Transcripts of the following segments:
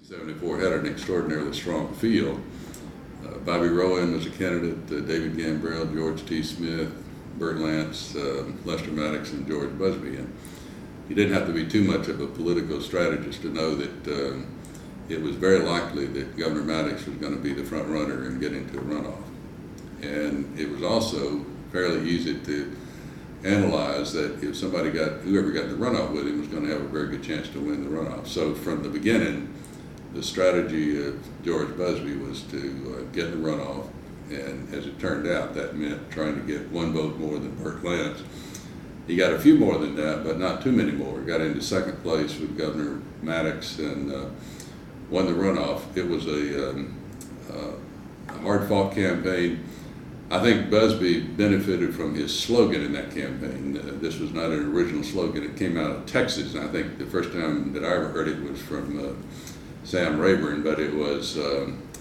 1974 had an extraordinarily strong field. Bobby Rowan was a candidate, David Gambrell, George T. Smith, Burt Lance, Lester Maddox, and George Busbee. And you didn't have to be too much of a political strategist to know that it was very likely that Governor Maddox was going to be the front runner and get into a runoff. And it was also fairly easy to analyze that if somebody whoever got the runoff with him was going to have a very good chance to win the runoff. So from the beginning, the strategy of George Busbee was to get the runoff, and as it turned out, that meant trying to get one vote more than Burt Lance. He got a few more than that, but not too many more. Got into second place with Governor Maddox and won the runoff. It was a hard-fought campaign. I think Busbee benefited from his slogan in that campaign. This was not an original slogan. It came out of Texas, and I think the first time that I ever heard it was from Sam Rayburn, but it was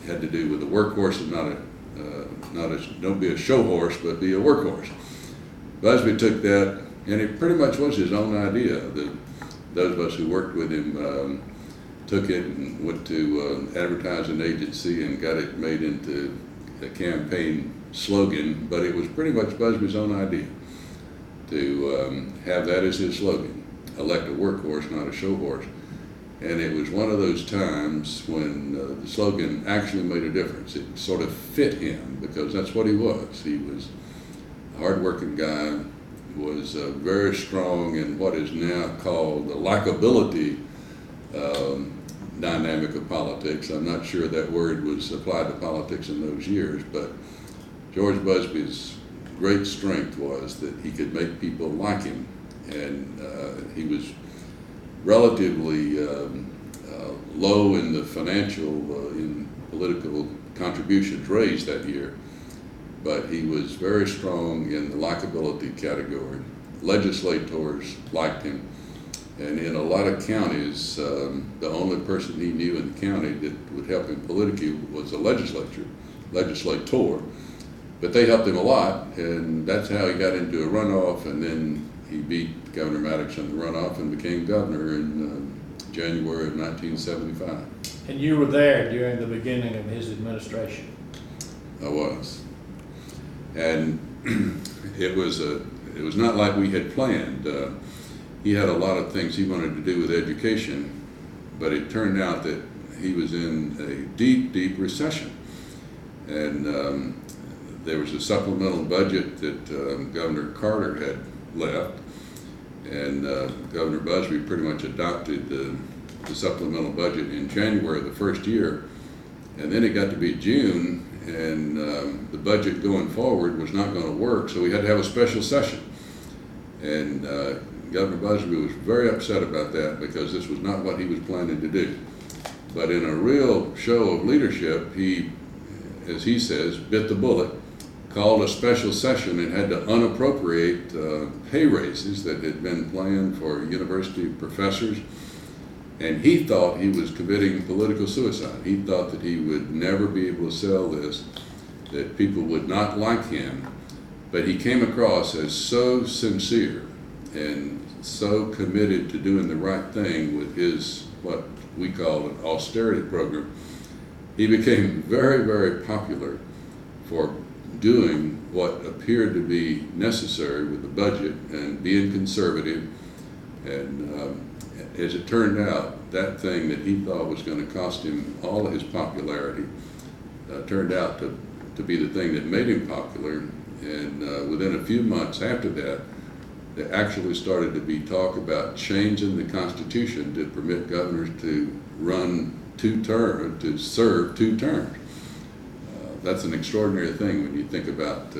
had to do with the workhorse and don't be a show horse, but be a workhorse. Busbee took that, and it pretty much was his own idea. Those of us who worked with him took it and went to advertising agency and got it made into a campaign slogan, but it was pretty much Busbee's own idea to have that as his slogan: elect a workhorse, not a show horse. And it was one of those times when the slogan actually made a difference. It sort of fit him because that's what he was. He was a hard-working guy, was very strong in what is now called the likability dynamic of politics. I'm not sure that word was applied to politics in those years, but George Busbee's great strength was that he could make people like him, and he was relatively low in the financial, in political contributions raised that year, but he was very strong in the likability category. Legislators liked him, and in a lot of counties, the only person he knew in the county that would help him politically was a legislator, but they helped him a lot, and that's how he got into a runoff, and then he beat Governor Maddox in the runoff and became governor in January of 1975. And you were there during the beginning of his administration. I was. And it was not like we had planned. He had a lot of things he wanted to do with education, but it turned out that he was in a deep, deep recession. And there was a supplemental budget that Governor Carter had left, and Governor Busbee pretty much adopted the supplemental budget in January of the first year, and then it got to be June, and the budget going forward was not going to work, so we had to have a special session. And Governor Busbee was very upset about that because this was not what he was planning to do. But in a real show of leadership, he, as he says, bit the bullet, called a special session and had to unappropriate pay raises that had been planned for university professors. And he thought he was committing political suicide. He thought that he would never be able to sell this, that people would not like him. But he came across as so sincere and so committed to doing the right thing with his, what we call an austerity program. He became very, very popular for doing what appeared to be necessary with the budget and being conservative. And as it turned out, that thing that he thought was going to cost him all of his popularity turned out to be the thing that made him popular. And within a few months after that, there actually started to be talk about changing the Constitution to permit governors to run to serve two terms. That's an extraordinary thing when you think about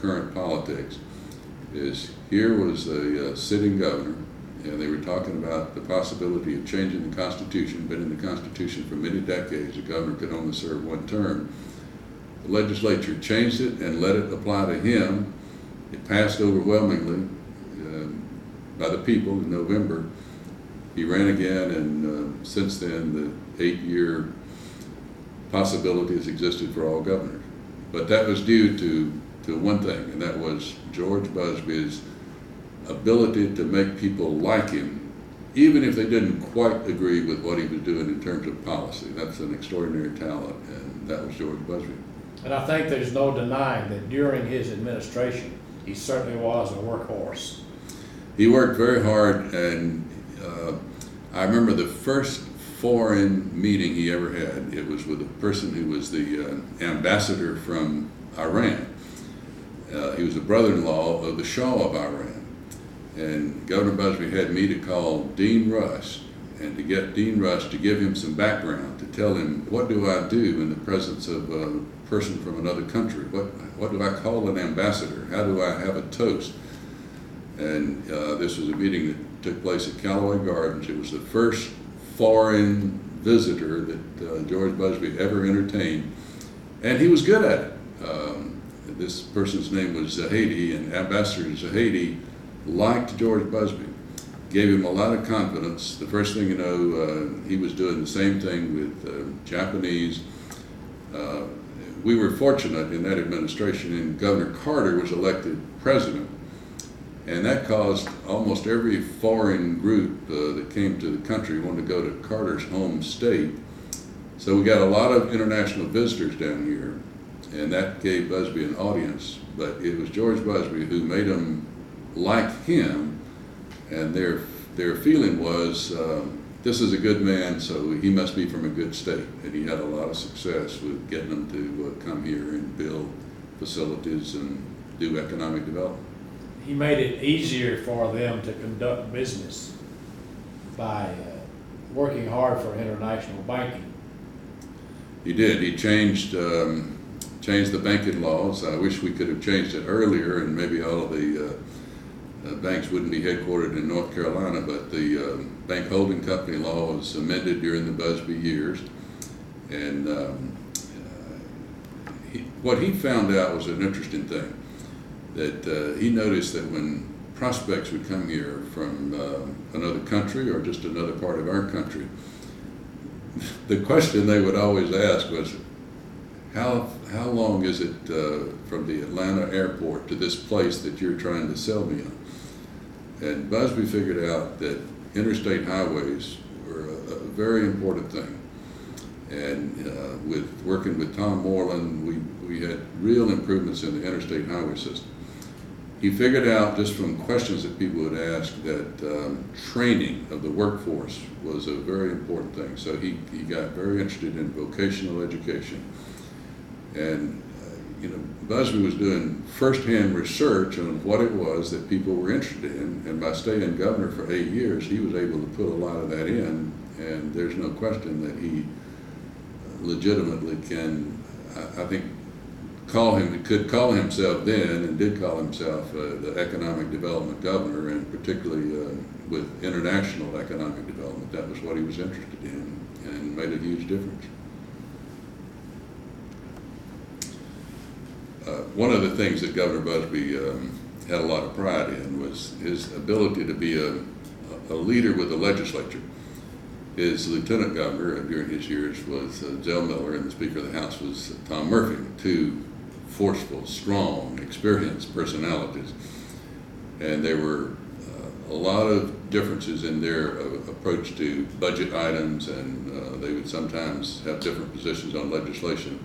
current politics. Is here was a sitting governor, and they were talking about the possibility of changing the Constitution. Been in the Constitution for many decades, a governor could only serve one term. The legislature changed it and let it apply to him. It passed overwhelmingly by the people in November. He ran again, and since then the 8-year possibility has existed for all governors. But that was due to one thing, and that was George Busbee's ability to make people like him even if they didn't quite agree with what he was doing in terms of policy. That's an extraordinary talent, and that was George Busbee. And I think there's no denying that during his administration, he certainly was a workhorse. He worked very hard, and I remember the first foreign meeting he ever had. It was with a person who was the ambassador from Iran. He was the brother-in-law of the Shah of Iran. And Governor Busbee had me to call Dean Rush and to get Dean Rush to give him some background, to tell him, what do I do in the presence of a person from another country? What do I call an ambassador? How do I have a toast? And this was a meeting that took place at Callaway Gardens. It was the first foreign visitor that George Busbee ever entertained, and he was good at it. This person's name was Zahedi, and Ambassador Zahedi liked George Busbee, gave him a lot of confidence. The first thing you know, he was doing the same thing with Japanese. We were fortunate in that administration, and Governor Carter was elected president. And that caused almost every foreign group that came to the country wanted to go to Carter's home state. So we got a lot of international visitors down here, and that gave Busbee an audience. But it was George Busbee who made them like him, and their feeling was, this is a good man, so he must be from a good state. And he had a lot of success with getting them to come here and build facilities and do economic development. He made it easier for them to conduct business by working hard for international banking. He did. He changed the banking laws. I wish we could have changed it earlier, and maybe all of the banks wouldn't be headquartered in North Carolina, but the bank holding company law was amended during the Busbee years. And what he found out was an interesting thing, that he noticed that when prospects would come here from another country or just another part of our country, the question they would always ask was, how long is it from the Atlanta airport to this place that you're trying to sell me on? And Busbee figured out that interstate highways were a very important thing. And with working with Tom Moreland, we had real improvements in the interstate highway system. He figured out, just from questions that people would ask, that training of the workforce was a very important thing. So he got very interested in vocational education. And Busbee was doing firsthand research on what it was that people were interested in. And by staying governor for 8 years, he was able to put a lot of that in. And there's no question that he legitimately can, I think, could call himself then, and did call himself the economic development governor, and particularly with international economic development. That was what he was interested in, and made a huge difference. One of the things that Governor Busbee had a lot of pride in was his ability to be a leader with the legislature. His lieutenant governor during his years was Zell Miller, and the Speaker of the House was Tom Murphy, two forceful, strong, experienced personalities. And there were a lot of differences in their approach to budget items, and they would sometimes have different positions on legislation.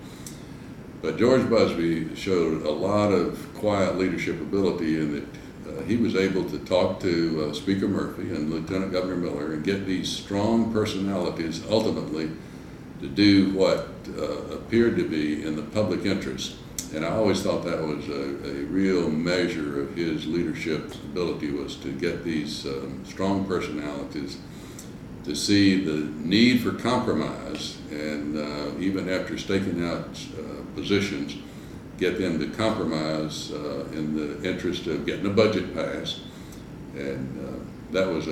But George Busbee showed a lot of quiet leadership ability in that he was able to talk to Speaker Murphy and Lieutenant Governor Miller and get these strong personalities ultimately to do what appeared to be in the public interest. And I always thought that was a real measure of his leadership ability, was to get these strong personalities to see the need for compromise, and even after staking out positions, get them to compromise in the interest of getting a budget passed. And that was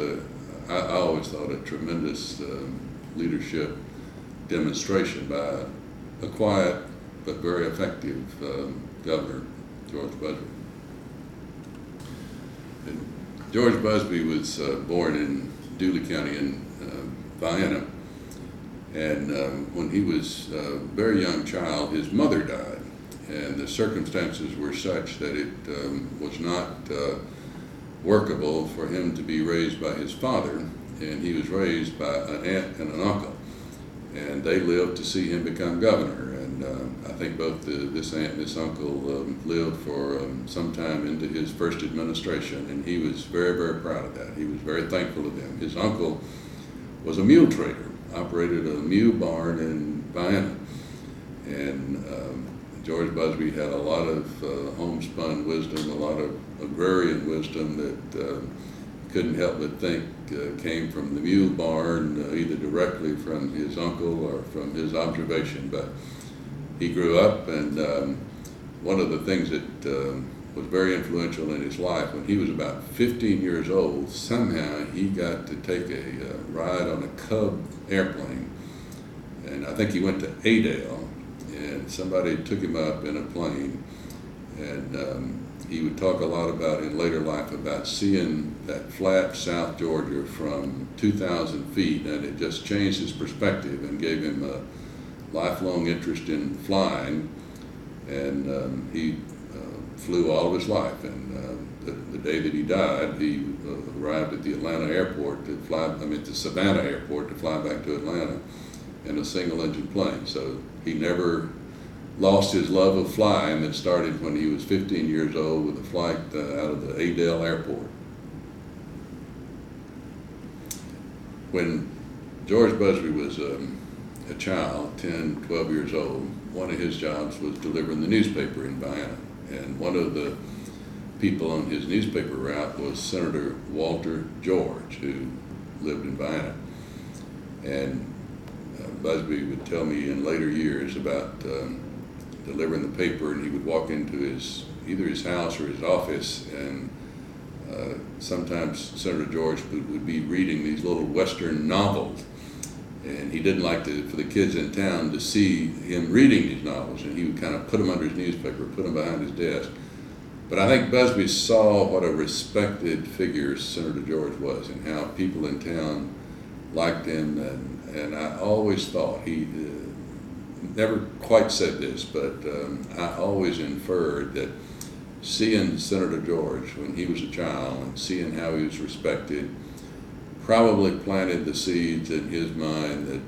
I always thought, a tremendous leadership demonstration by a quiet but very effective governor, George Busbee. And George Busbee was born in Dooley County in Vienna, and when he was a very young child, his mother died, and the circumstances were such that it was not workable for him to be raised by his father, and he was raised by an aunt and an uncle, and they lived to see him become governor. And I think both this aunt and this uncle lived for some time into his first administration, and he was very, very proud of that. He was very thankful to them. His uncle was a mule trader, operated a mule barn in Vienna, and George Busbee had a lot of homespun wisdom, a lot of agrarian wisdom that couldn't help but think came from the mule barn, either directly from his uncle or from his observation. But he grew up, and one of the things that was very influential in his life, when he was about 15 years old, somehow he got to take a ride on a Cub airplane, and I think he went to Adel, and somebody took him up in a plane, and he would talk a lot about in later life about seeing that flat South Georgia from 2,000 feet, and it just changed his perspective and gave him a lifelong interest in flying, and he flew all of his life. And the day that he died, he arrived at the Atlanta airport to fly, the Savannah airport to fly back to Atlanta in a single-engine plane. So he never lost his love of flying that started when he was 15 years old with a flight out of the Adel airport. When George Busbee was a child, 10, 12 years old, one of his jobs was delivering the newspaper in Vienna. And one of the people on his newspaper route was Senator Walter George, who lived in Vienna. And Busbee would tell me in later years about delivering the paper, and he would walk into either his house or his office, and sometimes Senator George would be reading these little Western novels, and he didn't like for the kids in town to see him reading these novels, and he would kind of put them under his newspaper, put them behind his desk. But I think Busbee saw what a respected figure Senator George was, and how people in town liked him, and I always thought, he never quite said this, but I always inferred that seeing Senator George when he was a child and seeing how he was respected probably planted the seeds in his mind that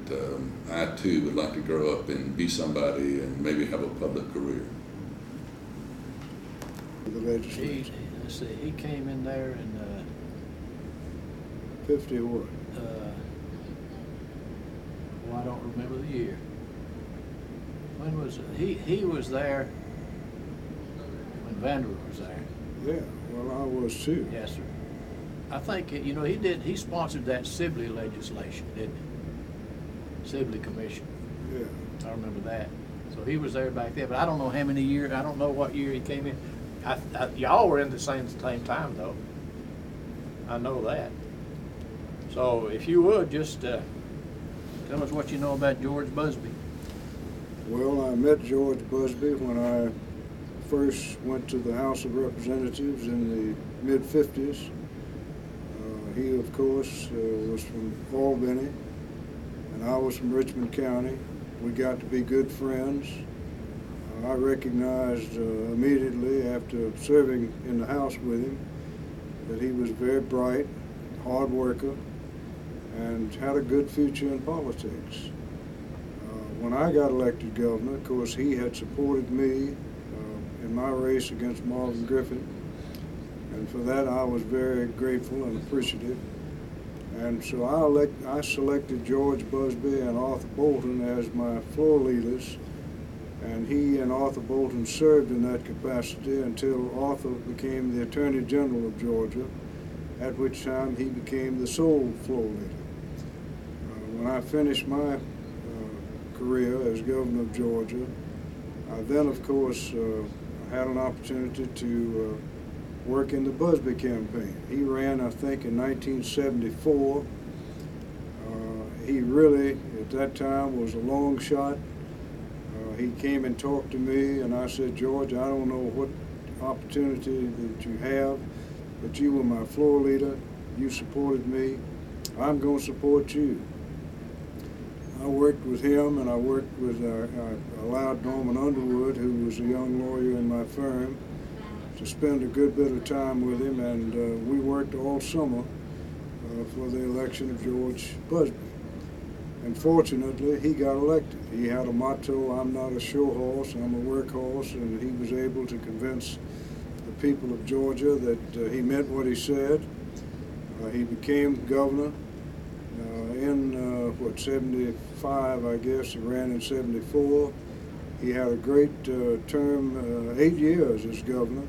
I too would like to grow up and be somebody and maybe have a public career. The legislature. Let's see, he came in there in 50 what? I don't remember the year. When was it? He was there when Vanderbilt was there. Yeah, well, I was too. Yes, sir. I think, he sponsored that Sibley legislation, didn't he? Sibley Commission. Yeah. I remember that. So he was there back then, but I don't know how many years, I don't know what year he came in. Y'all were in the same time though. I know that. So if you would, just tell us what you know about George Busbee. Well, I met George Busbee when I first went to the House of Representatives in the mid-50s. He, of course, was from Albany, and I was from Richmond County. We got to be good friends. I recognized immediately after serving in the House with him that he was very bright, hard worker, and had a good future in politics. When I got elected governor, of course, he had supported me in my race against Marvin Griffin, and for that I was very grateful and appreciative. And so I selected George Busbee and Arthur Bolton as my floor leaders, and he and Arthur Bolton served in that capacity until Arthur became the Attorney General of Georgia, at which time he became the sole floor leader. When I finished my career as governor of Georgia, I then, of course, had an opportunity to work in the Busbee campaign. He ran, I think, in 1974. He really, at that time, was a long shot. He came and talked to me, and I said, George, I don't know what opportunity that you have, but you were my floor leader. You supported me. I'm going to support you. I worked with him, and I worked with, I allowed Norman Underwood, who was a young lawyer in my firm, to spend a good bit of time with him, and we worked all summer for the election of George Busbee. And fortunately, he got elected. He had a motto, "I'm not a show horse, I'm a workhorse," and he was able to convince the people of Georgia that he meant what he said. He became governor in 75, I guess. He ran in 74. He had a great term, 8 years as governor.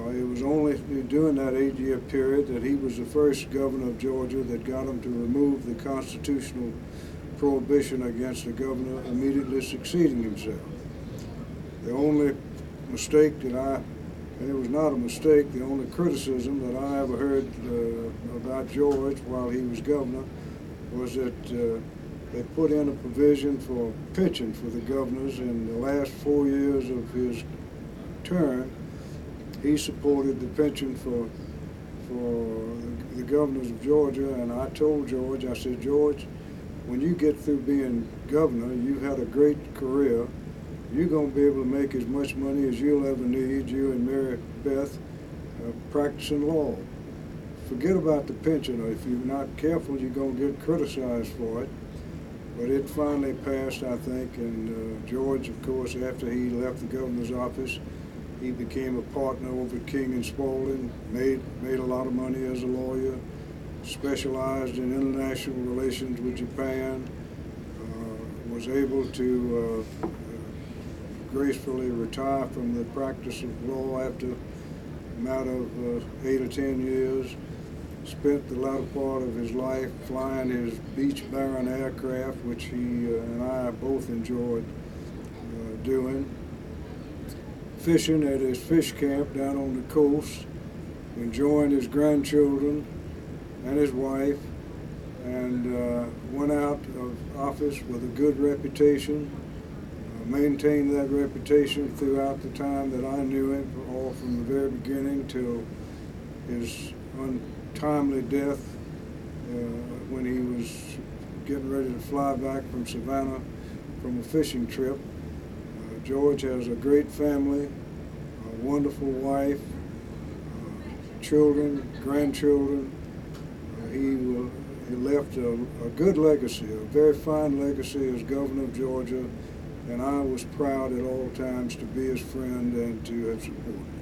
It was only during that 8-year period that he was the first governor of Georgia that got him to remove the constitutional prohibition against the governor immediately succeeding himself. The only mistake that and it was not a mistake, the only criticism that I ever heard about George while he was governor was that they put in a provision for pension for the governors in the last 4 years of his term. He supported the pension for the governors of Georgia, and I told George, I said, "George, when you get through being governor, you've had a great career. You're going to be able to make as much money as you'll ever need, you and Mary Beth, practicing law. Forget about the pension. If you're not careful, you're going to get criticized for it." But it finally passed, I think, and George, of course, after he left the governor's office, he became a partner over at King and Spalding, made a lot of money as a lawyer, specialized in international relations with Japan, was able to gracefully retire from the practice of law after a matter of 8 or 10 years, spent the latter part of his life flying his Beech Baron aircraft, which he and I both enjoyed doing, fishing at his fish camp down on the coast, enjoying his grandchildren and his wife, and went out of office with a good reputation, maintained that reputation throughout the time that I knew him, all from the very beginning till his untimely death when he was getting ready to fly back from Savannah from a fishing trip. George has a great family, a wonderful wife, children, grandchildren. He left a good legacy, a very fine legacy as governor of Georgia, and I was proud at all times to be his friend and to have supported him.